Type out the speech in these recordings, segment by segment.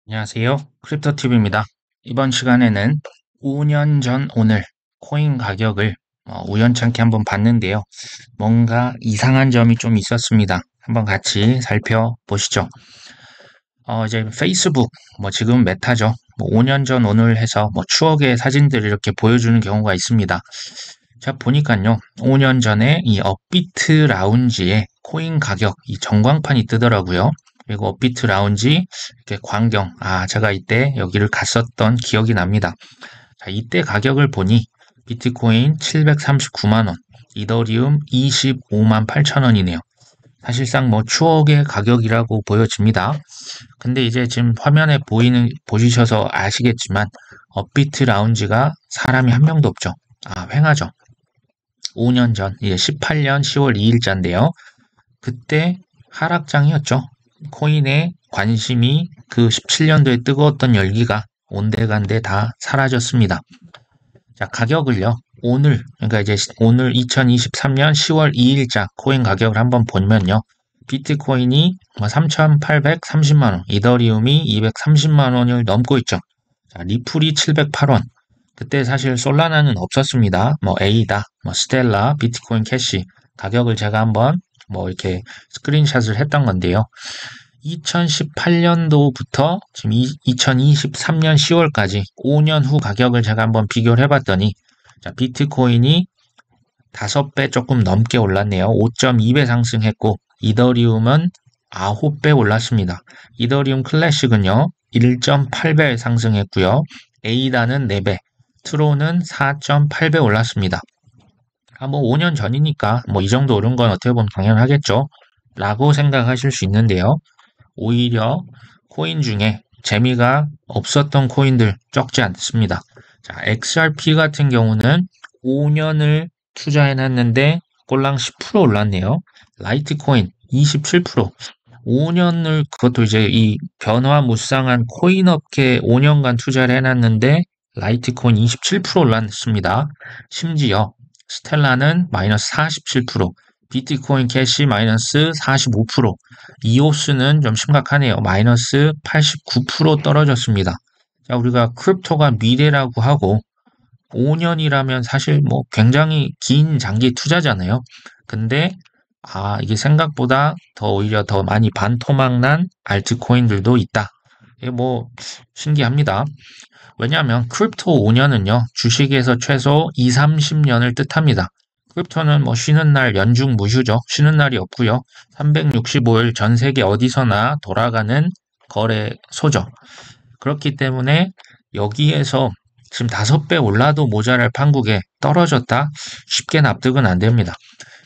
안녕하세요. 크립토TV입니다. 이번 시간에는 5년 전 오늘 코인 가격을 우연찮게 한번 봤는데요. 뭔가 이상한 점이 좀 있었습니다. 한번 같이 살펴보시죠. 이제 페이스북, 지금 메타죠. 5년 전 오늘 해서 추억의 사진들을 이렇게 보여주는 경우가 있습니다. 제가 보니까요, 5년 전에 이 업비트 라운지에 코인 가격, 이 전광판이 뜨더라고요. 그리고 업비트 라운지, 이렇게 광경, 제가 이때 여기를 갔었던 기억이 납니다. 자, 이때 가격을 보니 비트코인 739만 원, 이더리움 25만 8천 원이네요. 사실상 추억의 가격이라고 보여집니다. 근데 이제 지금 화면에 보시셔서 아시겠지만, 업비트 라운지가 사람이 한 명도 없죠. 횡하죠. 5년 전, 이제 18년 10월 2일자인데요. 그때 하락장이었죠. 코인에 관심이 그 17년도에 뜨거웠던 열기가 온데간데 다 사라졌습니다. 자, 가격을요. 오늘, 그러니까 이제 오늘 2023년 10월 2일자 코인 가격을 한번 보면요. 비트코인이 3,830만 원, 이더리움이 230만 원을 넘고 있죠. 자, 리플이 708원. 그때 사실 솔라나는 없었습니다. 에이다, 스텔라, 비트코인 캐시 가격을 제가 한번 이렇게 스크린샷을 했던 건데요. 2018년도부터 지금 2023년 10월까지 5년 후 가격을 제가 한번 비교를 해봤더니, 자, 비트코인이 5배 조금 넘게 올랐네요. 5.2배 상승했고, 이더리움은 9배 올랐습니다. 이더리움 클래식은요, 1.8배 상승했고요. 에이다는 4배, 트론은 4.8배 올랐습니다. 5년 전이니까 이 정도 오른 건 어떻게 보면 당연하겠죠. 라고 생각하실 수 있는데요. 오히려 코인 중에 재미가 없었던 코인들 적지 않습니다. 자, XRP 같은 경우는 5년을 투자해놨는데 꼴랑 10% 올랐네요. 라이트코인 27%. 5년을 그것도 이제 이 변화무쌍한 코인 업계에 5년간 투자를 해놨는데 라이트코인 27% 올랐습니다. 심지어 스텔라는 마이너스 47%, 비트코인 캐시 마이너스 45%, 이오스는 좀 심각하네요. 마이너스 89% 떨어졌습니다. 자, 우리가 크립토가 미래라고 하고 5년이라면 사실 굉장히 긴 장기 투자잖아요. 근데 이게 생각보다 오히려 더 많이 반토막난 알트코인들도 있다. 이게 신기합니다. 왜냐하면 크립토 5년은요, 주식에서 최소 2, 30년을 뜻합니다. 크립토는 쉬는 날 연중 무휴죠. 쉬는 날이 없고요. 365일 전 세계 어디서나 돌아가는 거래소죠. 그렇기 때문에 여기에서 지금 5배 올라도 모자랄 판국에 떨어졌다? 쉽게 납득은 안 됩니다.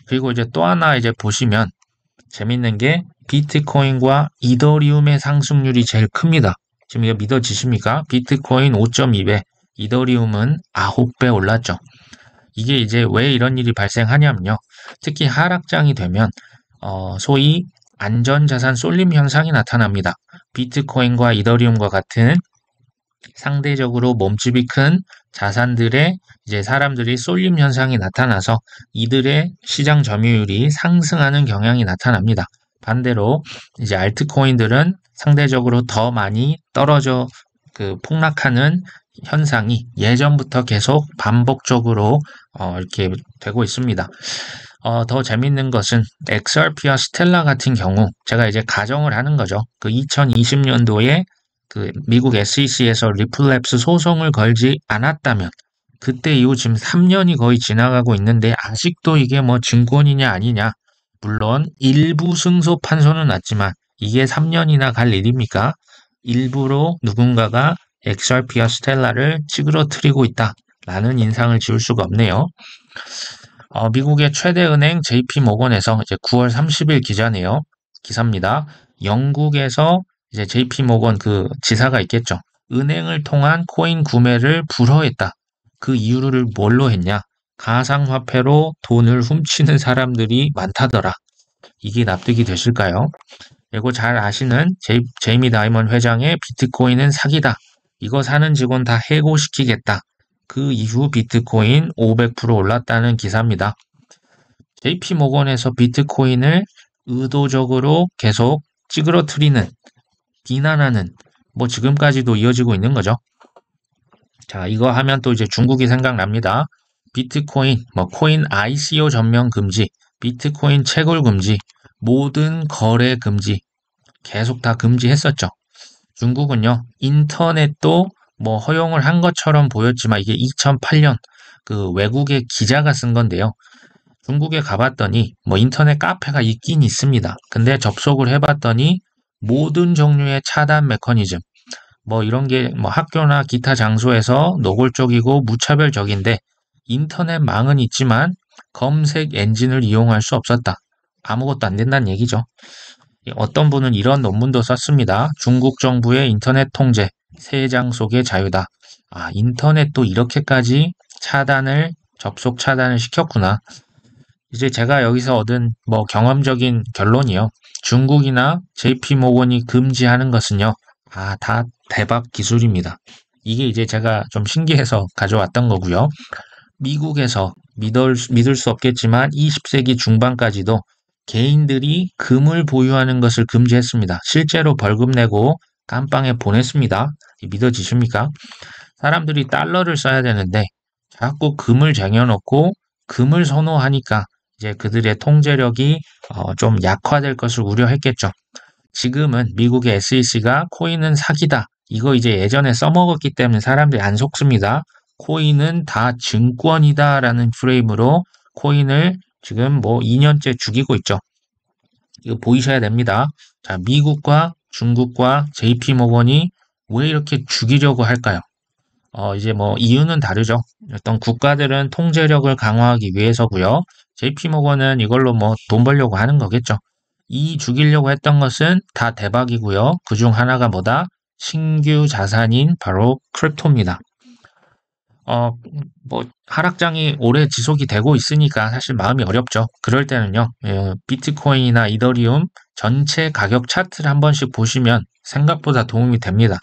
그리고 이제 또 하나 이제 보시면 재밌는 게 비트코인과 이더리움의 상승률이 제일 큽니다. 지금 이거 믿어지십니까? 비트코인 5.2배, 이더리움은 9배 올랐죠. 이게 이제 왜 이런 일이 발생하냐면요. 특히 하락장이 되면 소위 안전자산 쏠림 현상이 나타납니다. 비트코인과 이더리움과 같은 상대적으로 몸집이 큰 자산들의 이제 사람들이 쏠림 현상이 나타나서 이들의 시장 점유율이 상승하는 경향이 나타납니다. 반대로 이제 알트코인들은 상대적으로 더 많이 떨어져 폭락하는 현상이 예전부터 계속 반복적으로 이렇게 되고 있습니다. 더 재밌는 것은 XRP와 스텔라 같은 경우 제가 이제 가정을 하는 거죠. 그 2020년도에 그 미국 SEC에서 리플랩스 소송을 걸지 않았다면 그때 이후 지금 3년이 거의 지나가고 있는데 아직도 이게 증권이냐 아니냐, 물론 일부 승소 판소는 났지만 이게 3년이나 갈 일입니까? 일부러 누군가가 XRP와 스텔라를 찌그러뜨리고 있다라는 인상을 지울 수가 없네요. 미국의 최대 은행 JP 모건에서 이제 9월 30일 기사입니다. 영국에서 이제 JP 모건 그 지사가 있겠죠. 은행을 통한 코인 구매를 불허했다. 그 이유를 뭘로 했냐? 가상화폐로 돈을 훔치는 사람들이 많다더라. 이게 납득이 되실까요? 그리고 잘 아시는 제이미 다이먼 회장의 비트코인은 사기다. 이거 사는 직원 다 해고시키겠다. 그 이후 비트코인 500% 올랐다는 기사입니다. JP 모건에서 비트코인을 의도적으로 계속 찌그러뜨리는, 비난하는 뭐 지금까지도 이어지고 있는 거죠. 자, 이거 하면 또 이제 중국이 생각납니다. 비트코인, 뭐 코인 ICO 전면 금지, 비트코인 채굴 금지, 모든 거래 금지, 계속 다 금지했었죠. 중국은요, 인터넷도 뭐 허용을 한 것처럼 보였지만 이게 2008년 그 외국의 기자가 쓴 건데요. 중국에 가봤더니 뭐 인터넷 카페가 있긴 있습니다. 근데 접속을 해봤더니 모든 종류의 차단 메커니즘, 뭐 이런 게 뭐 학교나 기타 장소에서 노골적이고 무차별적인데 인터넷망은 있지만 검색 엔진을 이용할 수 없었다. 아무것도 안 된다는 얘기죠. 어떤 분은 이런 논문도 썼습니다. 중국 정부의 인터넷 통제, 세장 속의 자유다. 아, 인터넷도 이렇게까지 접속 차단을 시켰구나. 이제 제가 여기서 얻은 뭐 경험적인 결론이요. 중국이나 JP모건이 금지하는 것은요. 아, 다 대박 기술입니다. 이게 이제 제가 좀 신기해서 가져왔던 거고요. 미국에서 믿을 수 없겠지만 20세기 중반까지도 개인들이 금을 보유하는 것을 금지했습니다. 실제로 벌금 내고 감방에 보냈습니다. 믿어지십니까? 사람들이 달러를 써야 되는데 자꾸 금을 쟁여놓고 금을 선호하니까 이제 그들의 통제력이 좀 약화될 것을 우려했겠죠. 지금은 미국의 SEC가 코인은 사기다. 이거 이제 예전에 써먹었기 때문에 사람들이 안 속습니다. 코인은 다 증권이다라는 프레임으로 코인을 지금 뭐 2년째 죽이고 있죠. 이거 보이셔야 됩니다. 자, 미국과 중국과 JP모건이 왜 이렇게 죽이려고 할까요? 이제 뭐 이유는 다르죠. 어떤 국가들은 통제력을 강화하기 위해서고요. JP모건은 이걸로 뭐 돈 벌려고 하는 거겠죠. 이 죽이려고 했던 것은 다 대박이고요. 그중 하나가 뭐다? 신규 자산인 바로 크립토입니다. 뭐 하락장이 오래 지속이 되고 있으니까 사실 마음이 어렵죠. 그럴 때는요. 비트코인이나 이더리움 전체 가격 차트를 한 번씩 보시면 생각보다 도움이 됩니다.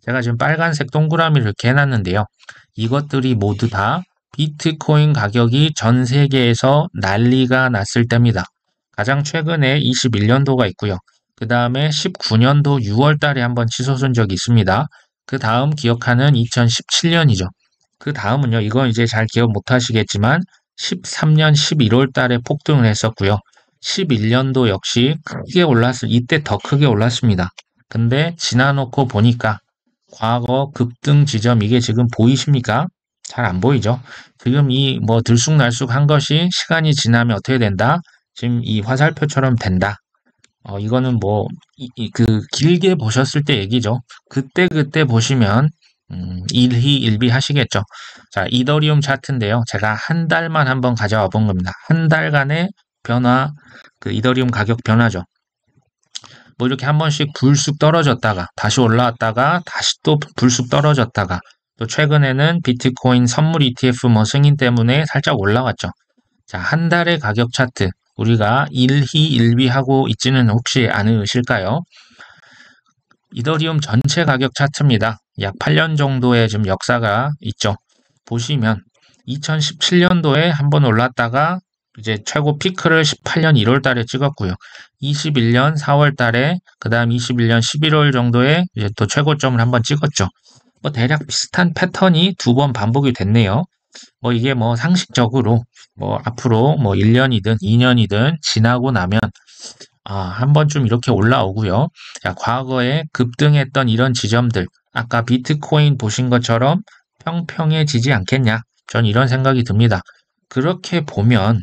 제가 지금 빨간색 동그라미를 이렇게 해놨는데요. 이것들이 모두 다 비트코인 가격이 전 세계에서 난리가 났을 때입니다. 가장 최근에 21년도가 있고요. 그 다음에 19년도 6월 달에 한번 치솟은 적이 있습니다. 그 다음 기억하는 2017년이죠. 그 다음은요, 이건 이제 잘 기억 못 하시겠지만 13년 11월 달에 폭등을 했었고요. 11년도 역시 크게 이때 더 크게 올랐습니다. 근데 지나놓고 보니까 과거 급등 지점 이게 지금 보이십니까? 잘 안 보이죠? 지금 이 뭐 들쑥날쑥한 것이 시간이 지나면 어떻게 된다? 지금 이 화살표처럼 된다. 이거는 뭐 길게 보셨을 때 얘기죠. 그때 보시면 일희일비 하시겠죠. 자, 이더리움 차트인데요. 제가 한 달만 한번 가져와 본 겁니다. 한 달간의 변화, 그 이더리움 가격 변화죠. 뭐 이렇게 한 번씩 불쑥 떨어졌다가 다시 올라왔다가 다시 또 불쑥 떨어졌다가 또 최근에는 비트코인 선물 ETF 뭐 승인 때문에 살짝 올라왔죠. 자, 한 달의 가격 차트 우리가 일희일비하고 있지는 혹시 않으실까요? 이더리움 전체 가격 차트입니다. 약 8년 정도의 지금 역사가 있죠. 보시면 2017년도에 한번 올랐다가 이제 최고 피크를 18년 1월 달에 찍었고요. 21년 4월 달에 그다음 21년 11월 정도에 이제 또 최고점을 한번 찍었죠. 뭐 대략 비슷한 패턴이 두 번 반복이 됐네요. 뭐 이게 뭐 상식적으로 뭐 앞으로 뭐 1년이든 2년이든 지나고 나면 한 번쯤 이렇게 올라오고요. 자, 과거에 급등했던 이런 지점들, 아까 비트코인 보신 것처럼 평평해지지 않겠냐? 전 이런 생각이 듭니다. 그렇게 보면,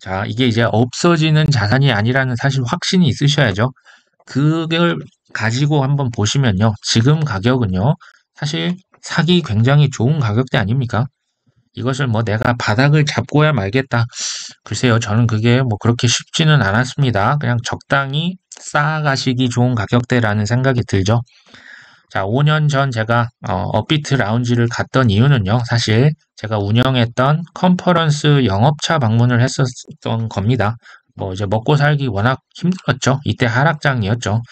자, 이게 이제 없어지는 자산이 아니라는 사실 확신이 있으셔야죠. 그걸 가지고 한번 보시면요. 지금 가격은요. 사실 사기 굉장히 좋은 가격대 아닙니까? 이것을 뭐 내가 바닥을 잡고야 말겠다. 글쎄요, 저는 그게 뭐 그렇게 쉽지는 않았습니다. 그냥 적당히 쌓아가시기 좋은 가격대라는 생각이 들죠. 자, 5년 전 제가 업비트 라운지를 갔던 이유는요. 사실 제가 운영했던 컨퍼런스 영업차 방문을 했었던 겁니다. 뭐 이제 먹고 살기 워낙 힘들었죠. 이때 하락장이었죠.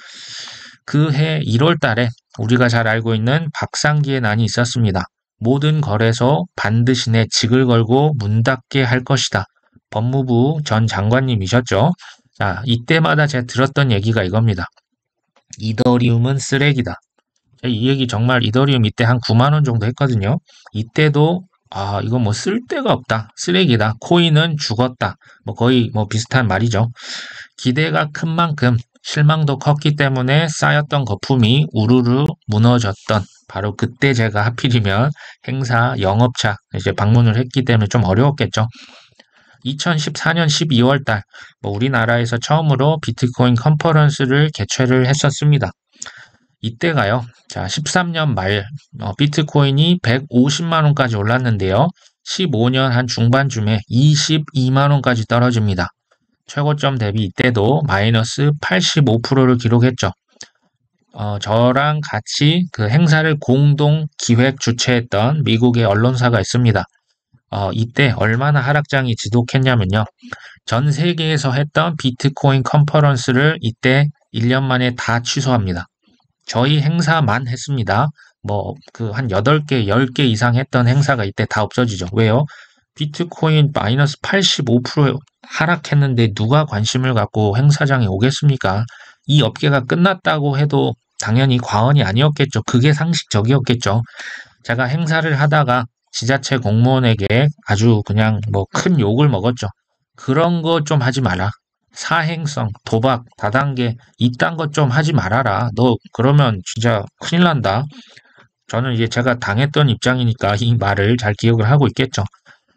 그 해 1월 달에 우리가 잘 알고 있는 박상기의 난이 있었습니다. 모든 거래소 반드시 내 직을 걸고 문 닫게 할 것이다. 법무부 전 장관님이셨죠. 자, 이때마다 제가 들었던 얘기가 이겁니다. 이더리움은 쓰레기다. 이 얘기 정말 이더리움 이때 한 9만 원 정도 했거든요. 이때도 이거 뭐 쓸 데가 없다. 쓰레기다. 코인은 죽었다. 뭐 거의 뭐 비슷한 말이죠. 기대가 큰 만큼 실망도 컸기 때문에 쌓였던 거품이 우르르 무너졌던 바로 그때 제가 하필이면 행사 영업차 이제 방문을 했기 때문에 좀 어려웠겠죠. 2014년 12월 달 우리나라에서 처음으로 비트코인 컨퍼런스를 개최를 했었습니다. 이때가요. 자, 13년 말 비트코인이 150만 원까지 올랐는데요. 15년 한 중반쯤에 22만 원까지 떨어집니다. 최고점 대비 이때도 마이너스 85%를 기록했죠. 저랑 같이 그 행사를 공동 기획 주최했던 미국의 언론사가 있습니다. 이때 얼마나 하락장이 지독했냐면요. 전 세계에서 했던 비트코인 컨퍼런스를 이때 1년 만에 다 취소합니다. 저희 행사만 했습니다. 한 8개, 10개 이상 했던 행사가 이때 다 없어지죠. 왜요? 비트코인 마이너스 85% 하락했는데 누가 관심을 갖고 행사장에 오겠습니까? 이 업계가 끝났다고 해도 당연히 과언이 아니었겠죠. 그게 상식적이었겠죠. 제가 행사를 하다가 지자체 공무원에게 아주 그냥 큰 욕을 먹었죠. 그런 거 좀 하지 마라. 사행성, 도박, 다단계 이딴 것 좀 하지 말아라. 너 그러면 진짜 큰일 난다. 저는 이제 제가 당했던 입장이니까 이 말을 잘 기억을 하고 있겠죠.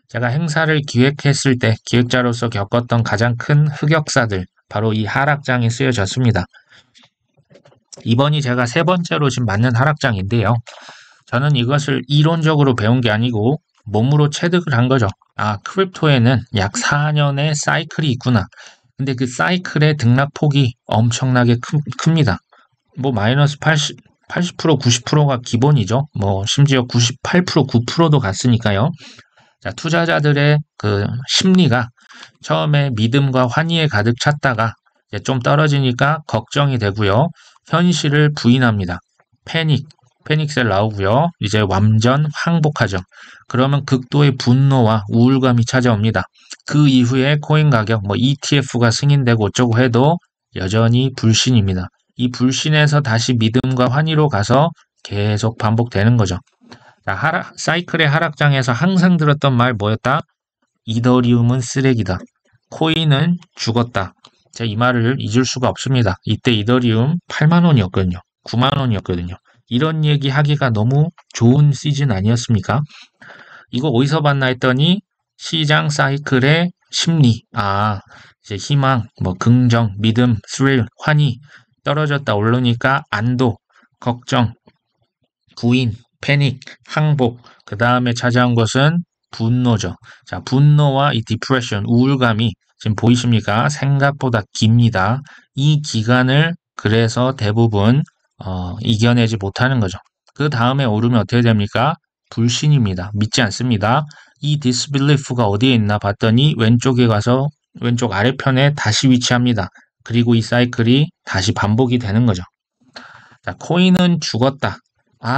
제가 행사를 기획했을 때 기획자로서 겪었던 가장 큰 흑역사들 바로 이 하락장에 쓰여졌습니다. 이번이 제가 세 번째로 지금 맞는 하락장인데요. 저는 이것을 이론적으로 배운 게 아니고 몸으로 체득을 한 거죠. 크립토에는 약 4년의 사이클이 있구나. 근데 그 사이클의 등락폭이 엄청나게 큽니다. 마이너스 80%, 90%가 기본이죠. 심지어 98%, 9%도 갔으니까요. 자, 투자자들의 그 심리가 처음에 믿음과 환희에 가득 찼다가 이제 좀 떨어지니까 걱정이 되고요. 현실을 부인합니다. 패닉셀 나오고요. 이제 완전 항복하죠. 그러면 극도의 분노와 우울감이 찾아옵니다. 그 이후에 코인 가격, ETF가 승인되고 어쩌고 해도 여전히 불신입니다. 이 불신에서 다시 믿음과 환희로 가서 계속 반복되는 거죠. 자, 사이클의 하락장에서 항상 들었던 말 뭐였다? 이더리움은 쓰레기다. 코인은 죽었다. 제가 이 말을 잊을 수가 없습니다. 이때 이더리움 8만 원이었거든요. 9만 원이었거든요. 이런 얘기 하기가 너무 좋은 시즌 아니었습니까? 이거 어디서 봤나 했더니 시장 사이클의 심리, 이제 희망, 긍정, 믿음, 스릴, 환희 떨어졌다 오르니까 안도, 걱정, 부인, 패닉, 항복, 그 다음에 찾아온 것은 분노죠. 자, 분노와 이 디프레션, 우울감이 지금 보이십니까? 생각보다 깁니다. 이 기간을 그래서 대부분 이겨내지 못하는 거죠. 그 다음에 오르면 어떻게 됩니까? 불신입니다. 믿지 않습니다. 이 disbelief가 어디에 있나 봤더니 왼쪽에 가서 왼쪽 아래편에 다시 위치합니다. 그리고 이 사이클이 다시 반복이 되는 거죠. 자, 코인은 죽었다.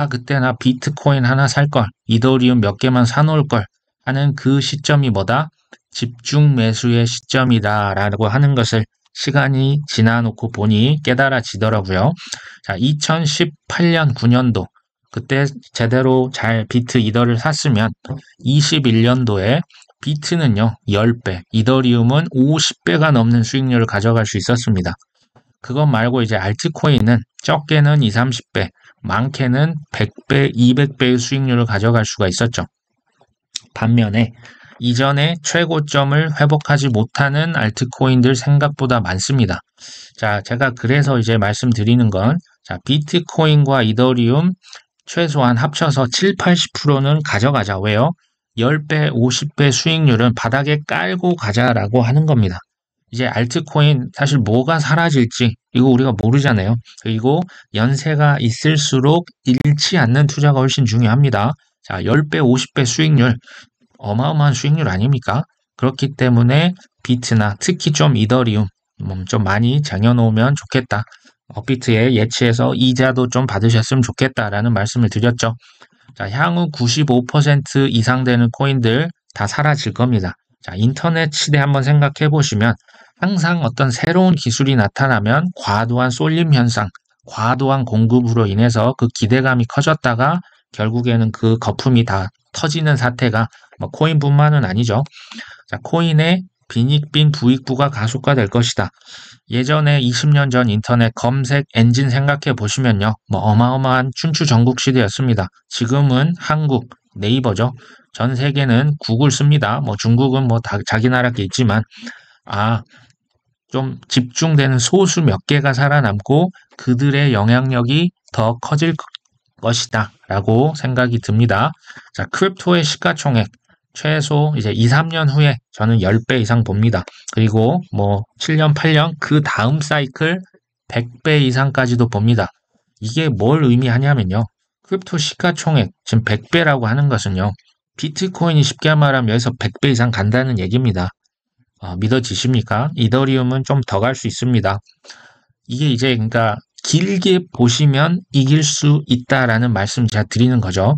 그때 나 비트코인 하나 살 걸, 이더리움 몇 개만 사놓을 걸 하는 그 시점이 뭐다? 집중 매수의 시점이다 라고 하는 것을 시간이 지나놓고 보니 깨달아지더라고요. 자, 2018년, 9년도 그때 제대로 잘 비트 이더를 샀으면 21년도에 비트는요 10배, 이더리움은 50배가 넘는 수익률을 가져갈 수 있었습니다. 그것 말고 이제 알트코인은 적게는 20, 30배, 많게는 100배, 200배의 수익률을 가져갈 수가 있었죠. 반면에 이전에 최고점을 회복하지 못하는 알트코인들 생각보다 많습니다. 자, 제가 그래서 이제 말씀드리는 건 비트코인과 이더리움 최소한 합쳐서 7, 80%는 가져가자. 왜요? 10배, 50배 수익률은 바닥에 깔고 가자라고 하는 겁니다. 이제 알트코인 사실 뭐가 사라질지 이거 우리가 모르잖아요. 그리고 연세가 있을수록 잃지 않는 투자가 훨씬 중요합니다. 자, 10배, 50배 수익률 어마어마한 수익률 아닙니까? 그렇기 때문에 비트나 특히 좀 이더리움 좀 많이 쟁여놓으면 좋겠다. 업비트에 예치해서 이자도 좀 받으셨으면 좋겠다라는 말씀을 드렸죠. 자, 향후 95% 이상 되는 코인들 다 사라질 겁니다. 자, 인터넷 시대 한번 생각해 보시면 항상 어떤 새로운 기술이 나타나면 과도한 쏠림 현상, 과도한 공급으로 인해서 그 기대감이 커졌다가 결국에는 그 거품이 다 터지는 사태가 뭐 코인뿐만은 아니죠. 자, 코인의 빈익빈 부익부가 가속화될 것이다. 예전에 20년 전 인터넷 검색 엔진 생각해 보시면요. 뭐 어마어마한 춘추전국 시대였습니다. 지금은 한국 네이버죠. 전 세계는 구글 씁니다. 뭐 중국은 뭐 다 자기 나라 게 있지만 좀 집중되는 소수 몇 개가 살아남고 그들의 영향력이 더 커질 것이다 라고 생각이 듭니다. 자, 크립토의 시가총액 최소 이제 2, 3년 후에 저는 10배 이상 봅니다. 그리고 뭐 7년, 8년 그 다음 사이클 100배 이상까지도 봅니다. 이게 뭘 의미하냐면요. 크립토 시가총액 지금 100배라고 하는 것은요. 비트코인이 쉽게 말하면 여기서 100배 이상 간다는 얘기입니다. 믿어지십니까? 이더리움은 좀 더 갈 수 있습니다. 이게 이제 그러니까 길게 보시면 이길 수 있다라는 말씀 제가 드리는 거죠.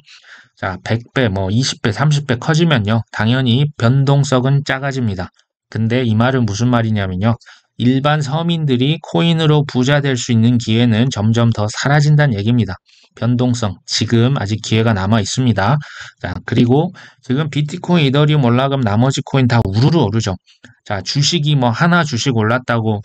자, 100배, 뭐 20배, 30배 커지면요. 당연히 변동성은 작아집니다. 근데 이 말은 무슨 말이냐면요. 일반 서민들이 코인으로 부자 될 수 있는 기회는 점점 더 사라진다는 얘기입니다. 변동성, 지금 아직 기회가 남아 있습니다. 자, 그리고 지금 비트코인, 이더리움 올라가면 나머지 코인 다 우르르 오르죠. 자, 주식이 뭐 하나 주식 올랐다고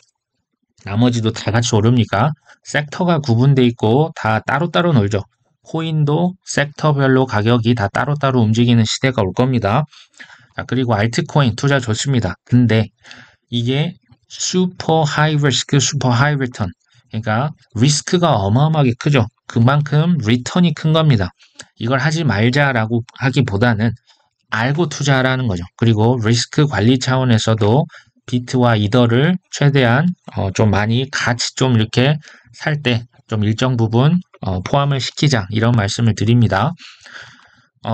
나머지도 다 같이 오릅니까? 섹터가 구분돼 있고 다 따로따로 놀죠. 코인도 섹터별로 가격이 다 따로따로 움직이는 시대가 올 겁니다. 자, 그리고 알트코인 투자 좋습니다. 근데 이게 슈퍼 하이 리스크, 슈퍼 하이 리턴. 그러니까 리스크가 어마어마하게 크죠. 그만큼 리턴이 큰 겁니다. 이걸 하지 말자라고 하기보다는 알고 투자하라는 거죠. 그리고 리스크 관리 차원에서도 비트와 이더를 최대한 좀 많이 같이 좀 이렇게 살 때 좀 일정 부분 포함을 시키자 이런 말씀을 드립니다.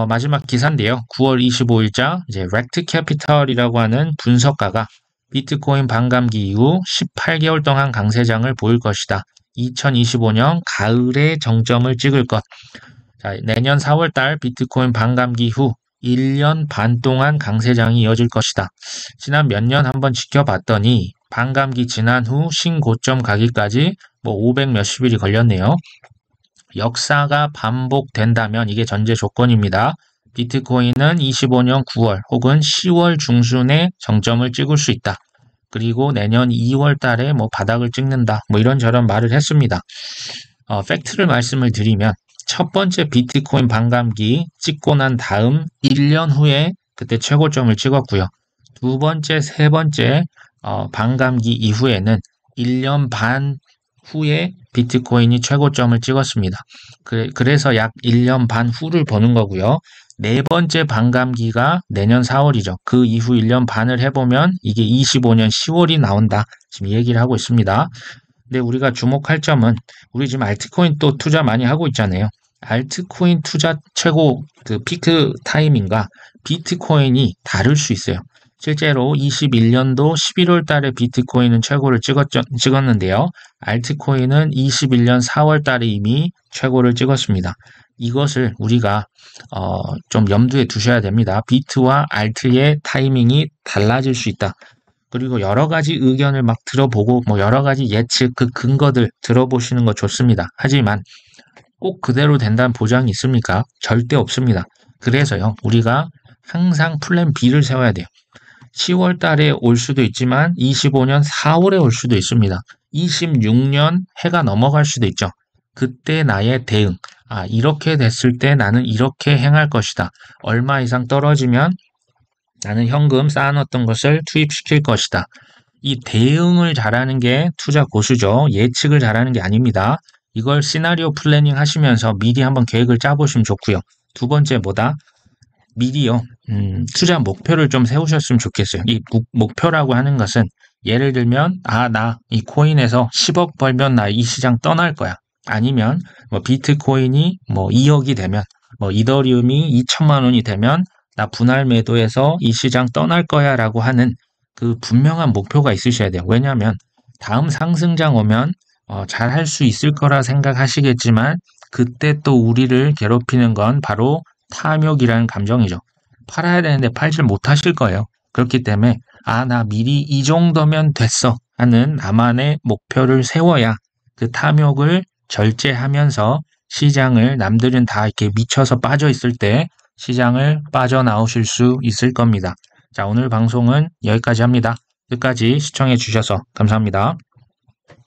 마지막 기사인데요. 9월 25일자 이제 렉트 캐피털이라고 하는 분석가가 비트코인 반감기 이후 18개월 동안 강세장을 보일 것이다. 2025년 가을에 정점을 찍을 것. 자, 내년 4월 달 비트코인 반감기 후 1년 반 동안 강세장이 이어질 것이다. 지난 몇 년 한번 지켜봤더니 반감기 지난 후 신고점 가기까지 뭐 500 몇십일이 걸렸네요. 역사가 반복된다면 이게 전제 조건입니다. 비트코인은 25년 9월 혹은 10월 중순에 정점을 찍을 수 있다. 그리고 내년 2월 달에 뭐 바닥을 찍는다. 뭐 이런저런 말을 했습니다. 팩트를 말씀을 드리면 첫 번째 비트코인 반감기 찍고 난 다음 1년 후에 그때 최고점을 찍었고요. 두 번째, 세 번째 반감기 이후에는 1년 반 후에 비트코인이 최고점을 찍었습니다. 그래서 약 1년 반 후를 보는 거고요. 네 번째 반감기가 내년 4월이죠. 그 이후 1년 반을 해보면 이게 25년 10월이 나온다. 지금 이 얘기를 하고 있습니다. 근데 우리가 주목할 점은 우리 지금 알트코인 또 투자 많이 하고 있잖아요. 알트코인 투자 최고 그 피크 타이밍과 비트코인이 다를 수 있어요. 실제로 21년도 11월 달에 비트코인은 최고를 찍었는데요. 알트코인은 21년 4월 달에 이미 최고를 찍었습니다. 이것을 우리가 좀 염두에 두셔야 됩니다. 비트와 알트의 타이밍이 달라질 수 있다. 그리고 여러 가지 의견을 막 들어보고 뭐 여러 가지 예측 그 근거들 들어보시는 거 좋습니다. 하지만 꼭 그대로 된다는 보장이 있습니까? 절대 없습니다. 그래서요, 우리가 항상 플랜 B를 세워야 돼요. 10월 달에 올 수도 있지만 25년 4월에 올 수도 있습니다. 26년 해가 넘어갈 수도 있죠. 그때 나의 대응. 이렇게 됐을 때 나는 이렇게 행할 것이다. 얼마 이상 떨어지면 나는 현금 쌓아놨던 것을 투입시킬 것이다. 이 대응을 잘하는 게 투자 고수죠. 예측을 잘하는 게 아닙니다. 이걸 시나리오 플래닝 하시면서 미리 한번 계획을 짜보시면 좋고요. 두 번째 뭐다? 미리요. 투자 목표를 좀 세우셨으면 좋겠어요. 이 목표라고 하는 것은 예를 들면 나 이 코인에서 10억 벌면 나 이 시장 떠날 거야. 아니면 뭐 비트코인이 뭐 2억이 되면 뭐 이더리움이 2천만 원이 되면 나 분할 매도해서 이 시장 떠날 거야 라고 하는 그 분명한 목표가 있으셔야 돼요. 왜냐하면 다음 상승장 오면 잘 할 수 있을 거라 생각하시겠지만 그때 또 우리를 괴롭히는 건 바로 탐욕이라는 감정이죠. 팔아야 되는데 팔질 못하실 거예요. 그렇기 때문에 나 미리 이 정도면 됐어 하는 나만의 목표를 세워야 그 탐욕을 절제하면서 시장을 남들은 다 이렇게 미쳐서 빠져 있을 때 시장을 빠져나오실 수 있을 겁니다. 자, 오늘 방송은 여기까지 합니다. 끝까지 시청해 주셔서 감사합니다.